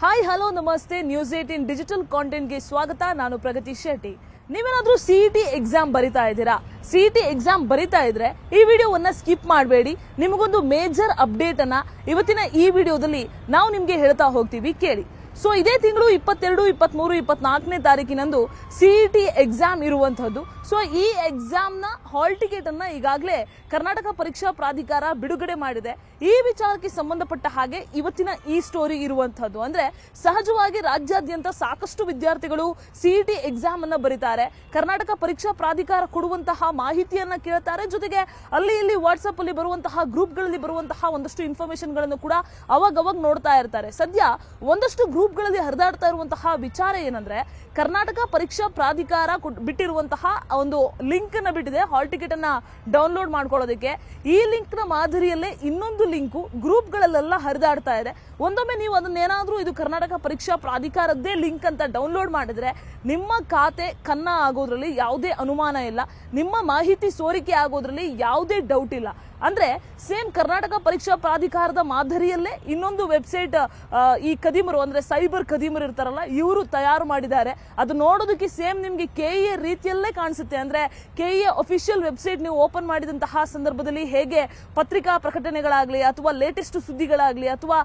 Hi hello ನಮಸ್ತೆ news 18 digital ಕಾಂಟೆಂಟ್ಗೆ ಸ್ವಾಗತ. ನಾನು ಪ್ರಗತಿ ಶೆಟ್ಟಿ. ನೀವೇನಾದ್ರೂ ಸಿಇಟಿ ಎಕ್ಸಾಮ್ ಬರಿತಾ ಇದ್ದೀರಾ? ಸಿಇಟಿ ಎಕ್ಸಾಮ್ ಬರಿತಾ ಇದ್ರೆ ಈ ವಿಡಿಯೋವನ್ನ ಸ್ಕಿಪ್ ಮಾಡಬೇಡಿ. ನಿಮಗೊಂದು ಮೇಜರ್ ಅಪ್ಡೇಟ್ ಅನ್ನ ಇವತ್ತಿನ ಈ ವಿಡಿಯೋದಲ್ಲಿ ನಾವು ನಿಮ್ಗೆ ಹೇಳ್ತಾ ಹೋಗ್ತೀವಿ, ಕೇಳಿ. ಸೊ ಇದೇ ತಿಂಗಳು 22, 23, 24ನೇ ತಾರೀಕಿನಂದು ಸಿಇಟಿ ಎಕ್ಸಾಮ್ ಇರುವಂತಹದ್ದು. ಸೊ ಈ ಎಕ್ಸಾಮ್ ನ ಹಾಲ್ ಟಿಕೆಟ್ ಅನ್ನ ಈಗಾಗಲೇ ಕರ್ನಾಟಕ ಪರೀಕ್ಷಾ ಪ್ರಾಧಿಕಾರ ಬಿಡುಗಡೆ ಮಾಡಿದೆ. ಈ ವಿಚಾರಕ್ಕೆ ಸಂಬಂಧಪಟ್ಟ ಹಾಗೆ ಇವತ್ತಿನ ಈ ಸ್ಟೋರಿ ಇರುವಂತಹದ್ದು. ಅಂದ್ರೆ ಸಹಜವಾಗಿ ರಾಜ್ಯಾದ್ಯಂತ ಸಾಕಷ್ಟು ವಿದ್ಯಾರ್ಥಿಗಳು ಸಿಇಟಿ ಎಕ್ಸಾಮ್ ಅನ್ನ ಬರೀತಾರೆ. ಕರ್ನಾಟಕ ಪರೀಕ್ಷಾ ಪ್ರಾಧಿಕಾರ ಕೊಡುವಂತಹ ಮಾಹಿತಿಯನ್ನ ಕೇಳ್ತಾರೆ. ಜೊತೆಗೆ ಅಲ್ಲಿ ಇಲ್ಲಿ ವಾಟ್ಸ್ಆಪ್ ಅಲ್ಲಿ ಬರುವಂತಹ ಗ್ರೂಪ್ಗಳಲ್ಲಿ ಬರುವಂತಹ ಒಂದಷ್ಟು ಇನ್ಫಾರ್ಮೇಶನ್ ಗಳನ್ನು ಕೂಡ ಅವಾಗ ನೋಡ್ತಾ ಇರ್ತಾರೆ. ಸದ್ಯ ಒಂದಷ್ಟು ಗ್ರೂಪ್ಗಳಲ್ಲಿ ಹರಿದಾಡ್ತಾ ಇರುವಂತಹ ವಿಚಾರ ಏನಂದ್ರೆ, ಕರ್ನಾಟಕ ಪರೀಕ್ಷಾ ಪ್ರಾಧಿಕಾರ ಬಿಟ್ಟಿರುವಂತಹ ಒಂದು ಲಿಂಕ್ ಅನ್ನ ಬಿಟ್ಟಿದೆ ಹಾಲ್ ಟಿಕೆಟ್ ಅನ್ನ ಡೌನ್ಲೋಡ್ ಮಾಡ್ಕೊಳ್ಳೋದಕ್ಕೆ. ಈ ಲಿಂಕ್ ನ ಮಾದರಿಯಲ್ಲೇ ಇನ್ನೊಂದು ಲಿಂಕ್ ಗ್ರೂಪ್ಗಳಲ್ಲೆಲ್ಲ ಹರಿದಾಡ್ತಾ ಇದೆ. ಒಂದೊಮ್ಮೆ ನೀವು ಅದನ್ನೇನಾದ್ರೂ ಇದು ಕರ್ನಾಟಕ ಪರೀಕ್ಷಾ ಪ್ರಾಧಿಕಾರದ್ದೇ ಲಿಂಕ್ ಅಂತ ಡೌನ್ಲೋಡ್ ಮಾಡಿದ್ರೆ ನಿಮ್ಮ ಖಾತೆ ಖನ್ನ ಆಗೋದ್ರಲ್ಲಿ ಯಾವುದೇ ಅನುಮಾನ ಇಲ್ಲ, ನಿಮ್ಮ ಮಾಹಿತಿ ಸೋರಿಕೆ ಆಗೋದ್ರಲ್ಲಿ ಯಾವುದೇ ಡೌಟ್ ಇಲ್ಲ. ಅಂದ್ರೆ ಸೇಮ್ ಕರ್ನಾಟಕ ಪರೀಕ್ಷಾ ಪ್ರಾಧಿಕಾರದ ಮಾದರಿಯಲ್ಲೇ ಇನ್ನೊಂದು ವೆಬ್ಸೈಟ್ ಈ ಕದಿಮರು ಅಂದ್ರೆ ಸೈಬರ್ ಕದಿಮರು ಇರ್ತಾರಲ್ಲ, ಇವರು ತಯಾರು ಮಾಡಿದ್ದಾರೆ. ಅದು ನೋಡೋದಕ್ಕೆ ಸೇಮ್ ನಿಮ್ಗೆ ಕೆಇಎ ರೀತಿಯಲ್ಲೇ ಕಾಣಿಸುತ್ತೆ. ಅಂದ್ರೆ ಕೆಇಎ ಅಫಿಷಿಯಲ್ ವೆಬ್ಸೈಟ್ ನೀವು ಓಪನ್ ಮಾಡಿದಂತಹ ಸಂದರ್ಭದಲ್ಲಿ ಹೇಗೆ ಪತ್ರಿಕಾ ಪ್ರಕಟಣೆಗಳಾಗ್ಲಿ ಅಥವಾ ಲೇಟೆಸ್ಟ್ ಸುದ್ದಿಗಳಾಗ್ಲಿ ಅಥವಾ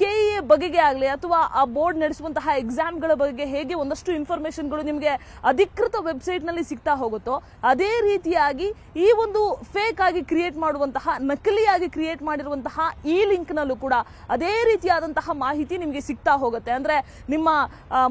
ಕೆಇಎ ಬಗೆಗೆ ಆಗ್ಲಿ ಅಥವಾ ಆ ಬೋರ್ಡ್ ನಡೆಸುವಂತಹ ಎಕ್ಸಾಮ್ಗಳ ಬಗ್ಗೆ ಹೇಗೆ ಒಂದಷ್ಟು ಇನ್ಫಾರ್ಮೇಶನ್ಗಳು ನಿಮ್ಗೆ ಅಧಿಕೃತ ವೆಬ್ಸೈಟ್ ನಲ್ಲಿ ಸಿಗ್ತಾ ಹೋಗುತ್ತೋ, ಅದೇ ರೀತಿಯಾಗಿ ಈ ಒಂದು ಫೇಕ್ ಆಗಿ ಕ್ರಿಯೇಟ್ ಮಾಡುವಂತಹ ನಕಲಿಯಾಗಿ ಕ್ರಿಯೇಟ್ ಮಾಡಿರುವಂತಹ ಈ ಲಿಂಕ್ ನಲ್ಲೂ ಕೂಡ ಅದೇ ರೀತಿಯಾದಂತಹ ಮಾಹಿತಿ ನಿಮಗೆ ಸಿಗ್ತಾ ಹೋಗುತ್ತೆ. ಅಂದ್ರೆ ನಿಮ್ಮ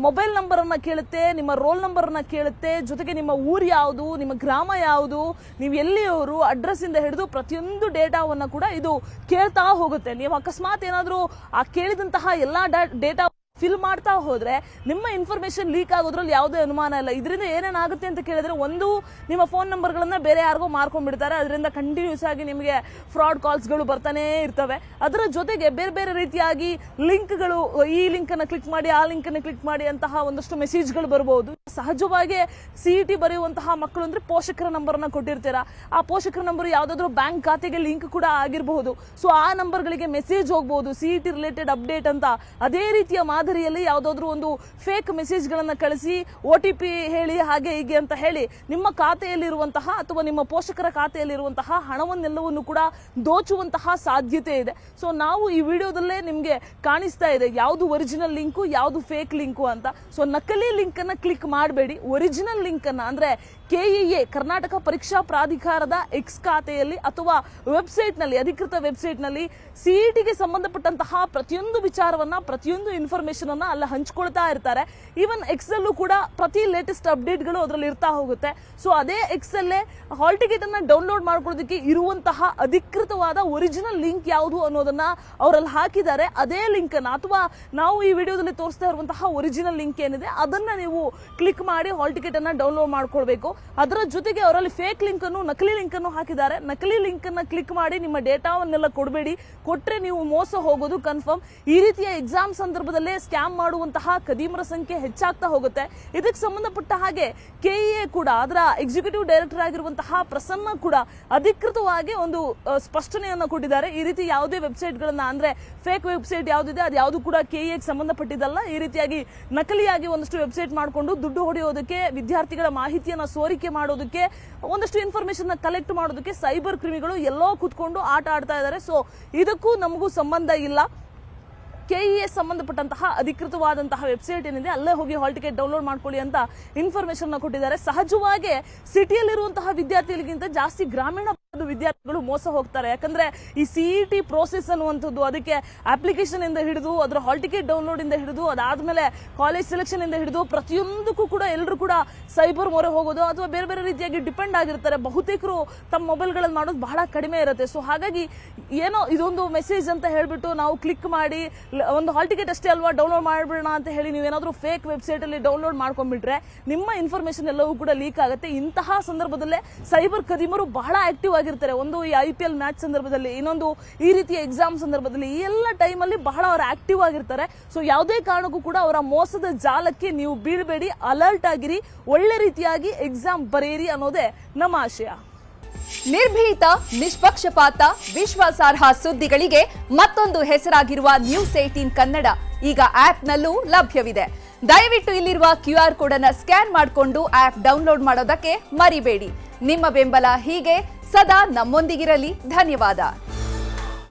ಮೊಬೈಲ್ ನಂಬರ್ ಅನ್ನ ಕೇಳುತ್ತೆ, ನಿಮ್ಮ ರೋಲ್ ನಂಬರ್ ಅನ್ನ ಕೇಳುತ್ತೆ, ಜೊತೆಗೆ ನಿಮ್ಮ ಊರು ಯಾವುದು, ನಿಮ್ಮ ಗ್ರಾಮ ಯಾವುದು, ನೀವು ಎಲ್ಲಿಯವರು, ಅಡ್ರೆಸ್ ಇಂದ ಹಿಡಿದು ಪ್ರತಿಯೊಂದು ಡೇಟಾವನ್ನ ಕೂಡ ಇದು ಕೇಳ್ತಾ ಹೋಗುತ್ತೆ. ನೀವು ಅಕಸ್ಮಾತ್ ಏನಾದ್ರೂ ಆ ಕೇಳಿದಂತಹ ಎಲ್ಲಾ ಡೇಟಾ ಫಿಲ್ ಮಾಡ್ತಾ ಹೋದ್ರೆ ನಿಮ್ಮ ಇನ್ಫಾರ್ಮೇಶನ್ ಲೀಕ್ ಆಗೋದ್ರಲ್ಲಿ ಯಾವುದೇ ಅನುಮಾನ ಇಲ್ಲ. ಇದರಿಂದ ಏನೇನಾಗುತ್ತೆ ಅಂತ ಕೇಳಿದ್ರೆ, ಒಂದು ನಿಮ್ಮ ಫೋನ್ ನಂಬರ್ಗಳನ್ನ ಬೇರೆ ಯಾರಿಗೋ ಮಾರ್ಕೊಂಡ್ಬಿಡ್ತಾರೆ. ಅದರಿಂದ ಕಂಟಿನ್ಯೂಸ್ ಆಗಿ ನಿಮಗೆ ಫ್ರಾಡ್ ಕಾಲ್ಸ್ಗಳು ಬರ್ತಾನೆ ಇರ್ತವೆ. ಅದರ ಜೊತೆಗೆ ಬೇರೆ ಬೇರೆ ರೀತಿಯಾಗಿ ಲಿಂಕ್ಗಳು, ಈ ಲಿಂಕ್ ಅನ್ನ ಕ್ಲಿಕ್ ಮಾಡಿ, ಆ ಲಿಂಕ್ ಅನ್ನ ಕ್ಲಿಕ್ ಮಾಡಿ ಅಂತಹ ಒಂದಷ್ಟು ಮೆಸೇಜ್ಗಳು ಬರಬಹುದು. ಸಹಜವಾಗಿ ಸಿಇಟಿ ಬರೆಯುವಂತಹ ಮಕ್ಕಳು ಅಂದ್ರೆ ಪೋಷಕರ ನಂಬರ್ ಅನ್ನ ಕೊಟ್ಟಿರ್ತೀರಾ. ಆ ಪೋಷಕರ ನಂಬರ್ ಯಾವ್ದಾದ್ರು ಬ್ಯಾಂಕ್ ಖಾತೆಗೆ ಲಿಂಕ್ ಕೂಡ ಆಗಿರಬಹುದು. ಸೊ ಆ ನಂಬರ್ಗಳಿಗೆ ಮೆಸೇಜ್ ಹೋಗಬಹುದು, ಸಿಇಟಿ ರಿಲೇಟೆಡ್ ಅಪ್ಡೇಟ್ ಅಂತ. ಅದೇ ರೀತಿಯ ಮಾದರಿಯಲ್ಲಿ ಯಾವುದಾದ್ರೂ ಒಂದು ಫೇಕ್ ಮೆಸೇಜ್ ಗಳನ್ನ ಕಳಿಸಿ OTP ಹೇಳಿ ಹಾಗೆ ಹೀಗೆ ಅಂತ ಹೇಳಿ ನಿಮ್ಮ ಖಾತೆಯಲ್ಲಿರುವಂತಹ ಅಥವಾ ನಿಮ್ಮ ಪೋಷಕರ ಖಾತೆಯಲ್ಲಿರುವಂತಹ ಹಣವನ್ನೆಲ್ಲವನ್ನು ಕೂಡ ದೋಚುವಂತಹ ಸಾಧ್ಯತೆ ಇದೆ. ಸೊ ನಾವು ಈ ವಿಡಿಯೋದಲ್ಲೇ ನಿಮ್ಗೆ ಕಾಣಿಸ್ತಾ ಇದೆ ಯಾವುದು ಒರಿಜಿನಲ್ ಲಿಂಕು, ಯಾವುದು ಫೇಕ್ ಲಿಂಕು ಅಂತ. ಸೊ ನಕಲಿ ಲಿಂಕ್ ಅನ್ನ ಕ್ಲಿಕ್ ಮಾಡಬೇಡಿ. ಒರಿಜಿನಲ್ ಲಿಂಕ್ ಅನ್ನ ಅಂದ್ರೆ ಕೆಇಎ ಕರ್ನಾಟಕ ಪರೀಕ್ಷಾ ಪ್ರಾಧಿಕಾರದ ಎಕ್ಸ್ ಖಾತೆಯಲ್ಲಿ ಅಥವಾ ವೆಬ್ಸೈಟ್ ನಲ್ಲಿ, ಅಧಿಕೃತ ವೆಬ್ಸೈಟ್ ನಲ್ಲಿ ಸಿಇಟಿಗೆ ಸಂಬಂಧಪಟ್ಟಂತಹ ಪ್ರತಿಯೊಂದು ವಿಚಾರವನ್ನ, ಪ್ರತಿಯೊಂದು ಇನ್ಫಾರ್ಮೇಶನ್ ಅನ್ನ ಅಲ್ಲಿ ಹಂಚ್ಕೊಳ್ತಾ ಇರ್ತಾರೆ. ಈವನ್ ಎಕ್ಸ್ ಅಲ್ಲೂ ಕೂಡ ಪ್ರತಿ ಲೇಟೆಸ್ಟ್ ಅಪ್ಡೇಟ್ ಗಳು ಅದರಲ್ಲಿ ಇರ್ತಾ ಹೋಗುತ್ತೆ. ಸೊ ಅದೇ ಎಕ್ಸ್ ಅಲ್ಲೇ ಹಾಲ್ ಟಿಕೆಟ್ ಅನ್ನ ಡೌನ್ಲೋಡ್ ಮಾಡ್ಕೊಳ್ಳೋದಕ್ಕೆ ಇರುವಂತಹ ಅಧಿಕೃತವಾದ ಒರಿಜಿನಲ್ ಲಿಂಕ್ ಯಾವುದು ಅನ್ನೋದನ್ನ ಅವರಲ್ಲಿ ಹಾಕಿದ್ದಾರೆ. ಅದೇ ಲಿಂಕ್ ಅನ್ನ ಅಥವಾ ನಾವು ಈ ವಿಡಿಯೋದಲ್ಲಿ ತೋರಿಸ್ತಾ ಇರುವಂತಹ ಒರಿಜಿನಲ್ ಲಿಂಕ್ ಏನಿದೆ ಅದನ್ನ ನೀವು ಕ್ಲಿಕ್ ಮಾಡಿ ಹಾಲ್ ಟಿಕೆಟ್ ಅನ್ನ ಡೌನ್ಲೋಡ್ ಮಾಡ್ಕೊಳ್ಬೇಕು. ಅದರ ಜೊತೆಗೆ ಅವರಲ್ಲಿ ಫೇಕ್ ಲಿಂಕ್ ಅನ್ನು, ನಕಲಿ ಲಿಂಕ್ ಅನ್ನು ಹಾಕಿದ್ದಾರೆ. ನಕಲಿ ಲಿಂಕ್ ಅನ್ನ ಕ್ಲಿಕ್ ಮಾಡಿ ನಿಮ್ಮ ಡೇಟಾವನ್ನೆಲ್ಲ ಕೊಡಬೇಡಿ. ಕೊಟ್ರೆ ನೀವು ಮೋಸ ಹೋಗೋದು ಕನ್ಫರ್ಮ್. ಈ ರೀತಿಯ ಎಕ್ಸಾಮ್ ಸಂದರ್ಭದಲ್ಲೇ ಸ್ಕ್ಯಾಮ್ ಮಾಡುವಂತಹ ಕದೀಮರ ಸಂಖ್ಯೆ ಹೆಚ್ಚಾಗ್ತಾ ಹೋಗುತ್ತೆ. ಇದಕ್ಕೆ ಸಂಬಂಧಪಟ್ಟ ಹಾಗೆ ಕೆಇಎ ಕೂಡ ಅದರ ಎಕ್ಸಿಕ್ಯೂಟಿವ್ ಡೈರೆಕ್ಟರ್ ಆಗಿರುವಂತಹ ಪ್ರಸನ್ನ ಕೂಡ ಅಧಿಕೃತವಾಗಿ ಒಂದು ಸ್ಪಷ್ಟನೆಯನ್ನ ಕೊಟ್ಟಿದ್ದಾರೆ. ಈ ರೀತಿ ಯಾವುದೇ ವೆಬ್ಸೈಟ್ ಗಳನ್ನ, ಅಂದ್ರೆ ಫೇಕ್ ವೆಬ್ಸೈಟ್ ಯಾವ್ದಿದೆ ಅದು ಯಾವುದು ಕೂಡ ಕೆಇಎಗೆ ಸಂಬಂಧಪಟ್ಟಿದ್ದಲ್ಲ. ಈ ರೀತಿಯಾಗಿ ನಕಲಿಯಾಗಿ ಒಂದಷ್ಟು ವೆಬ್ಸೈಟ್ ಮಾಡಿಕೊಂಡು ದುಡ್ಡು ಹೊಡೆಯೋದಕ್ಕೆ, ವಿದ್ಯಾರ್ಥಿಗಳ ಮಾಹಿತಿಯನ್ನ ಸೋರಿಕೆ ಮಾಡೋದಕ್ಕೆ, ಒಂದಷ್ಟು ಇನ್ಫಾರ್ಮೇಶನ್ ಕಲೆಕ್ಟ್ ಮಾಡೋದಕ್ಕೆ ಸೈಬರ್ ಕ್ರಿಮಿಗಳು ಎಲ್ಲೋ ಕೂತ್ಕೊಂಡು ಆಟ ಆಡ್ತಾ ಇದ್ದಾರೆ. ಸೊ ಇದಕ್ಕೂ ನಮಗೂ ಸಂಬಂಧ ಇಲ್ಲ. ಕೆಇಎ ಸಂಬಂಧಪಟ್ಟಂತಹ ಅಧಿಕೃತವಾದಂತಹ ವೆಬ್ಸೈಟ್ ಏನಿದೆ ಅಲ್ಲೇ ಹೋಗಿ ಹಾಲ್ ಟಿಕೆಟ್ ಡೌನ್ಲೋಡ್ ಮಾಡ್ಕೊಳ್ಳಿ ಅಂತ ಇನ್ಫಾರ್ಮೇಶನ್ ಕೊಟ್ಟಿದ್ದಾರೆ. ಸಹಜವಾಗಿ ಸಿಟಿಯಲ್ಲಿರುವಂತಹ ವಿದ್ಯಾರ್ಥಿಗಳಿಗಿಂತ ಜಾಸ್ತಿ ಗ್ರಾಮೀಣ ವಿದ್ಯಾರ್ಥಿಗಳು ಮೋಸ ಹೋಗ್ತಾರೆ. ಯಾಕಂದ್ರೆ ಈ ಸಿಇಟಿ ಪ್ರೋಸೆಸ್ ಅನ್ನುವಂಥದ್ದು, ಅದಕ್ಕೆ ಅಪ್ಲಿಕೇಶನ್ ಇಂದ ಹಿಡಿದು ಅದರ ಹಾಲ್ ಟಿಕೆಟ್ ಡೌನ್ಲೋಡ್ ಇಂದ ಹಿಡಿದು ಅದಾದ್ಮೇಲೆ ಕಾಲೇಜ್ ಸೆಲೆಕ್ಷನ್ ಇಂದ ಹಿಡಿದು ಪ್ರತಿಯೊಂದಕ್ಕೂ ಕೂಡ ಎಲ್ಲರೂ ಕೂಡ ಸೈಬರ್ ಮೊರೆ ಹೋಗೋದು ಅಥವಾ ಬೇರೆ ಬೇರೆ ರೀತಿಯಾಗಿ ಡಿಪೆಂಡ್ ಆಗಿರ್ತಾರೆ. ಬಹುತೇಕರು ತಮ್ಮ ಮೊಬೈಲ್ಗಳಲ್ಲಿ ಮಾಡೋದು ಬಹಳ ಕಡಿಮೆ ಇರುತ್ತೆ. ಸೊ ಹಾಗಾಗಿ ಏನೋ ಇದೊಂದು ಮೆಸೇಜ್ ಅಂತ ಹೇಳ್ಬಿಟ್ಟು ನಾವು ಕ್ಲಿಕ್ ಮಾಡಿ ಒಂದು ಹಾಲ್ ಟಿಕೆಟ್ ಅಷ್ಟೇ ಅಲ್ವಾ ಡೌನ್ಲೋಡ್ ಮಾಡ್ಬಿಡೋಣ ಅಂತ ಹೇಳಿ ನೀವೇನಾದ್ರೂ ಫೇಕ್ ವೆಬ್ಸೈಟ್ ಅಲ್ಲಿ ಡೌನ್ಲೋಡ್ ಮಾಡ್ಕೊಂಡ್ಬಿಟ್ರೆ ನಿಮ್ಮ ಇನ್ಫಾರ್ಮೇಶನ್ ಎಲ್ಲವೂ ಕೂಡ ಲೀಕ್ ಆಗುತ್ತೆ. ಇಂತಹ ಸಂದರ್ಭದಲ್ಲೇ ಸೈಬರ್ ಕದಿಮರು ಬಹಳ ಆಕ್ಟಿವ್ ಆಗಿರ್ತಾರೆ. ಒಂದು ಈ IPL ಮ್ಯಾಚ್ ಸಂದರ್ಭದಲ್ಲಿ, ಇನ್ನೊಂದು ಈ ರೀತಿಯ ಎಕ್ಸಾಮ್ ಸಂದರ್ಭದಲ್ಲಿ, ಈ ಎಲ್ಲ ಟೈಮಲ್ಲಿ ಬಹಳ ಅವರು ಆಕ್ಟಿವ್ ಆಗಿರ್ತಾರೆ. ಸೊ ಯಾವುದೇ ಕಾರಣಕ್ಕೂ ಕೂಡ ಅವರ ಮೋಸದ ಜಾಲಕ್ಕೆ ನೀವು ಬೀಳ್ಬೇಡಿ, ಅಲರ್ಟ್ ಆಗಿರಿ, ಒಳ್ಳೆ ರೀತಿಯಾಗಿ ಎಕ್ಸಾಮ್ ಬರೆಯಿರಿ ಅನ್ನೋದೇ ನಮ್ಮ ಆಶಯ. ನಿರ್ಭೀತ, ನಿಷ್ಪಕ್ಷಪಾತ, ವಿಶ್ವಾಸಾರ್ಹ ಸುದ್ದಿಗಳಿಗೆ ಮತ್ತೊಂದು ಹೆಸರಾಗಿರುವ ನ್ಯೂಸ್ 18 ಕನ್ನಡ ಈಗ ಆಪ್ನಲ್ಲೂ ಲಭ್ಯವಿದೆ. ದಯವಿಟ್ಟು ಇಲ್ಲಿರುವ QR ಕೋಡ್ ಅನ್ನು ಸ್ಕ್ಯಾನ್ ಮಾಡಿಕೊಂಡು ಆಪ್ ಡೌನ್ಲೋಡ್ ಮಾಡೋದಕ್ಕೆ ಮರಿಬೇಡಿ. ನಿಮ್ಮ ಬೆಂಬಲ ಹೀಗೆ ಸದಾ ನಮ್ಮೊಂದಿಗಿರಲಿ. ಧನ್ಯವಾದ.